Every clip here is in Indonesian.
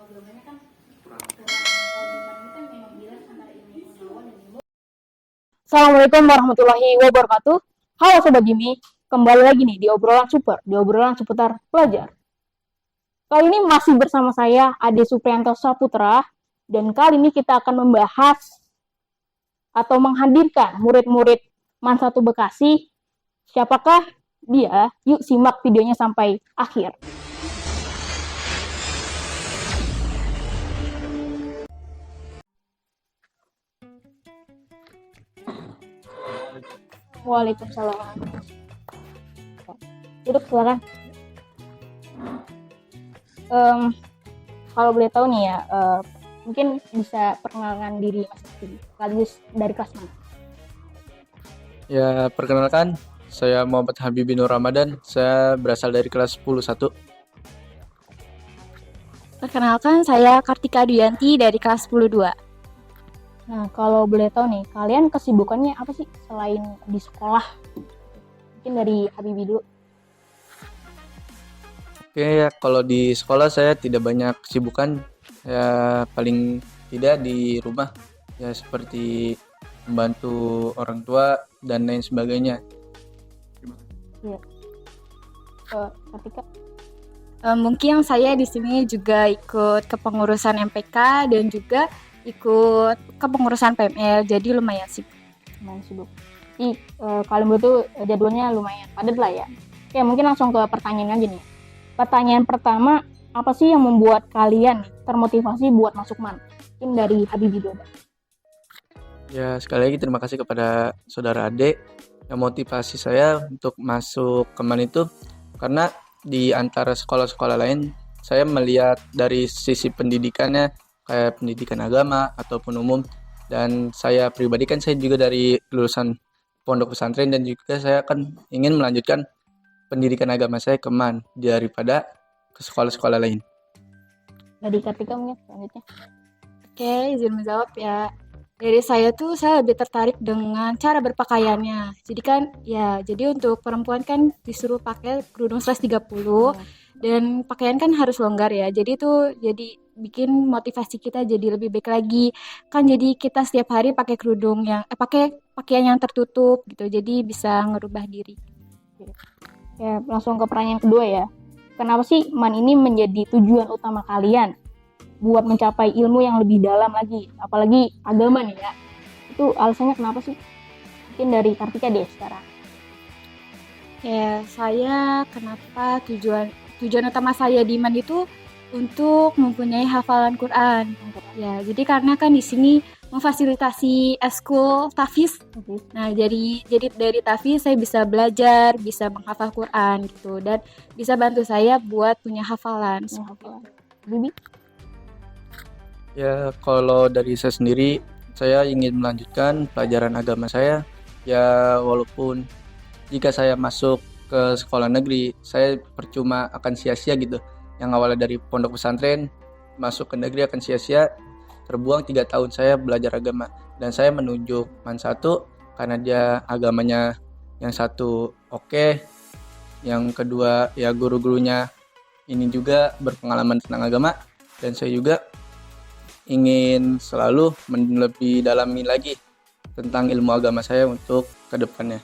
agamanya kan kurang. Kalau iman ini kan memang bilang antara ilmu pengetahuan dan ilmu. Assalamualaikum warahmatullahi wabarakatuh. Halo Sobat Jimmy, kembali lagi nih di obrolan super, di obrolan seputar pelajar. Kali ini masih bersama saya Ade Supriyanto Saputra, dan kali ini kita akan membahas atau menghadirkan murid-murid MAN 1 Bekasi. Siapakah dia? Yuk simak videonya sampai akhir. Waalaikumsalam. Duduk silakan. Kalau boleh tahu nih ya, mungkin bisa perkenalkan diri Mas Habib, sekaligus dari kelas mana? Ya, perkenalkan, saya Muhammad Habibi Nur Ramadan. Saya berasal dari kelas 10-1. Perkenalkan, saya Kartika Duyanti dari kelas 10-2. Nah, kalau boleh tahu nih, kalian kesibukannya apa sih selain di sekolah? Mungkin dari Habibi dulu. Oke, ya, kalau di sekolah saya tidak banyak kesibukan. Ya, paling tidak di rumah. Ya, seperti membantu orang tua dan lain sebagainya. Iya. Ketika Mungkin saya di sini juga ikut kepengurusan MPK dan juga ikut kepengurusan PML, jadi lumayan sibuk. lumayan sibuk. Jadi kalian berdua jadwalnya lumayan padat lah ya. Oke, mungkin langsung ke pertanyaan aja nih. Pertanyaan pertama, apa sih yang membuat kalian termotivasi buat masuk MAN? Mungkin dari Habibi dulu. Ya, sekali lagi terima kasih kepada saudara Ade yang motivasi saya untuk masuk ke MAN itu karena di antara sekolah-sekolah lain saya melihat dari sisi pendidikannya kayak pendidikan agama ataupun umum, dan saya pribadi kan saya juga dari lulusan pondok pesantren dan juga saya akan ingin melanjutkan pendidikan agama saya ke MAN daripada ke sekolah-sekolah lain. Dari Kartika mungkin selanjutnya. Oke, izin menjawab ya. Dari saya lebih tertarik dengan cara berpakaiannya. Jadi kan ya, jadi untuk perempuan kan disuruh pakai kerudung size 30 dan pakaian kan harus longgar ya. Jadi jadi bikin motivasi kita jadi lebih baik lagi. Kan jadi kita setiap hari pakai kerudung yang pakai pakaian yang tertutup gitu. Jadi bisa ngerubah diri. Ya, langsung ke pertanyaan kedua ya. Kenapa sih MAN ini menjadi tujuan utama kalian buat mencapai ilmu yang lebih dalam lagi, apalagi agama nih ya? Itu alasannya kenapa sih? Mungkin dari Kartika deh sekarang. Ya, saya kenapa tujuan utama saya di MAN itu untuk mempunyai hafalan Quran. Ya, jadi karena kan di sini memfasilitasi eskul tahfiz. Nah, dari tahfiz saya bisa belajar, bisa menghafal Quran gitu, dan bisa bantu saya buat punya hafalan. Bibi? Ya, kalau dari saya sendiri, saya ingin melanjutkan pelajaran agama saya. Ya, walaupun jika saya masuk ke sekolah negeri, saya percuma akan sia-sia gitu. Yang awalnya dari pondok pesantren, masuk ke negeri akan sia-sia. Terbuang 3 tahun saya belajar agama. Dan saya menunjuk MAN 1 karena dia agamanya yang satu oke. Yang kedua, ya guru-gurunya ini juga berpengalaman tentang agama. Dan saya juga ingin selalu lebih dalami lagi tentang ilmu agama saya untuk kedepannya.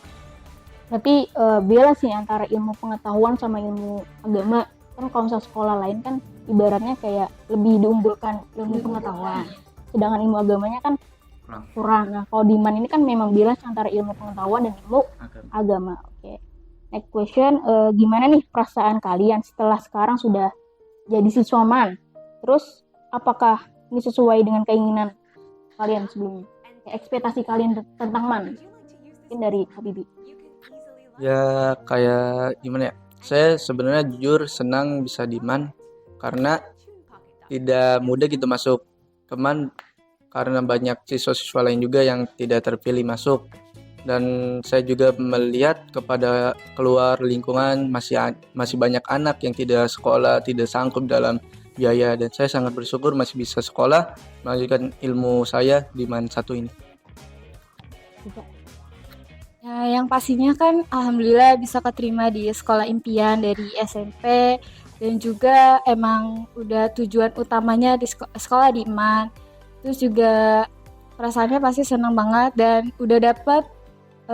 Berarti beda sih antara ilmu pengetahuan sama ilmu agama. Kan kalau misalnya sekolah lain kan ibaratnya kayak lebih diunggulkan ilmu pengetahuan, sedangkan ilmu agamanya kan kurang. Nah, kalau di MAN ini kan memang balance antara ilmu pengetahuan dan ilmu agama. Oke. Next question, gimana nih perasaan kalian setelah sekarang sudah jadi siswa MAN? Terus apakah ini sesuai dengan keinginan kalian sebelumnya? Ekspektasi kalian tentang MAN? Mungkin dari Habibi. Ya, kayak gimana ya? Saya sebenarnya jujur senang bisa di MAN karena tidak mudah gitu masuk ke MAN karena banyak siswa-siswa lain juga yang tidak terpilih masuk. Dan saya juga melihat kepada keluar lingkungan masih banyak anak yang tidak sekolah, tidak sanggup dalam biaya, dan saya sangat bersyukur masih bisa sekolah melanjutkan ilmu saya di MAN 1 ini. Ya, yang pastinya kan alhamdulillah bisa keterima di sekolah impian dari SMP dan juga emang udah tujuan utamanya di sekolah di IMAN. Terus juga perasaannya pasti senang banget dan udah dapet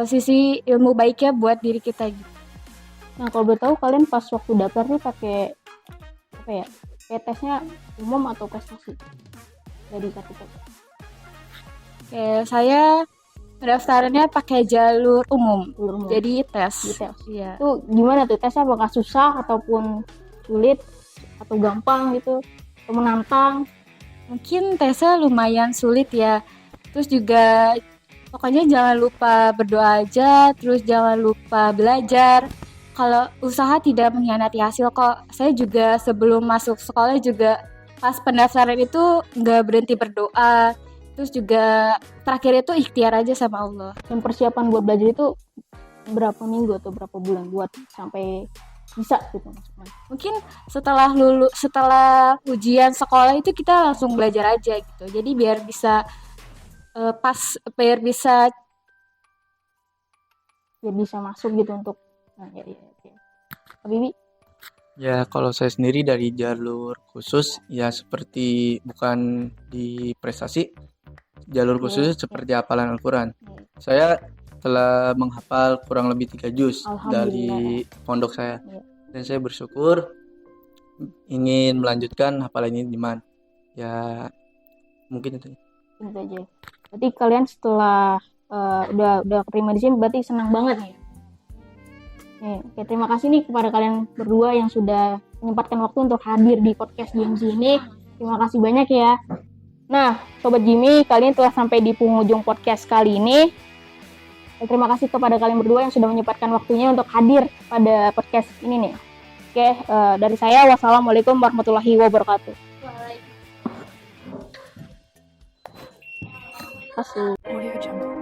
sisi ilmu baiknya buat diri kita gitu. Nah, kalau boleh tahu kalian pas waktu daftar nih pakai apa ya? Kayak tesnya umum atau prestasi? Dari KTP. Kayak saya pendaftarannya pakai jalur umum. Jalur umum. Jadi tes. Details. Iya. Itu gimana tuh tesnya, apakah susah ataupun sulit atau gampang gitu atau menantang? Mungkin tesnya lumayan sulit ya. Terus juga pokoknya jangan lupa berdoa aja, terus jangan lupa belajar. Kalau usaha tidak mengkhianati hasil kok. Saya juga sebelum masuk sekolah juga pas pendaftaran itu nggak berhenti berdoa. Terus juga terakhir itu ikhtiar aja sama Allah. Dan persiapan buat belajar itu berapa minggu atau berapa bulan buat sampai bisa gitu maksudnya? Mungkin setelah ujian sekolah itu kita langsung belajar aja gitu. Jadi biar bisa biar bisa masuk gitu untuk ya. Pak Bibi? Ya, kalau saya sendiri dari jalur khusus, ya seperti bukan di prestasi, jalur khusus seperti hafalan Al-Quran. Saya telah menghafal kurang lebih 3 juz dari pondok saya. Dan saya bersyukur ingin melanjutkan hafalan ini di MAN. Ya, mungkin itu. Itu aja. Berarti kalian setelah udah keterima di sini berarti senang banget nih. Oke, terima kasih nih kepada kalian berdua yang sudah menyempatkan waktu untuk hadir di podcast GMZ ini. Terima kasih banyak ya. Nah, Sobat Jimmy, kalian telah sampai di penghujung podcast kali ini. Terima kasih kepada kalian berdua yang sudah menyempatkan waktunya untuk hadir pada podcast ini nih. Oke, dari saya, wassalamualaikum warahmatullahi wabarakatuh. Waalaikumsalam. Terima kasih.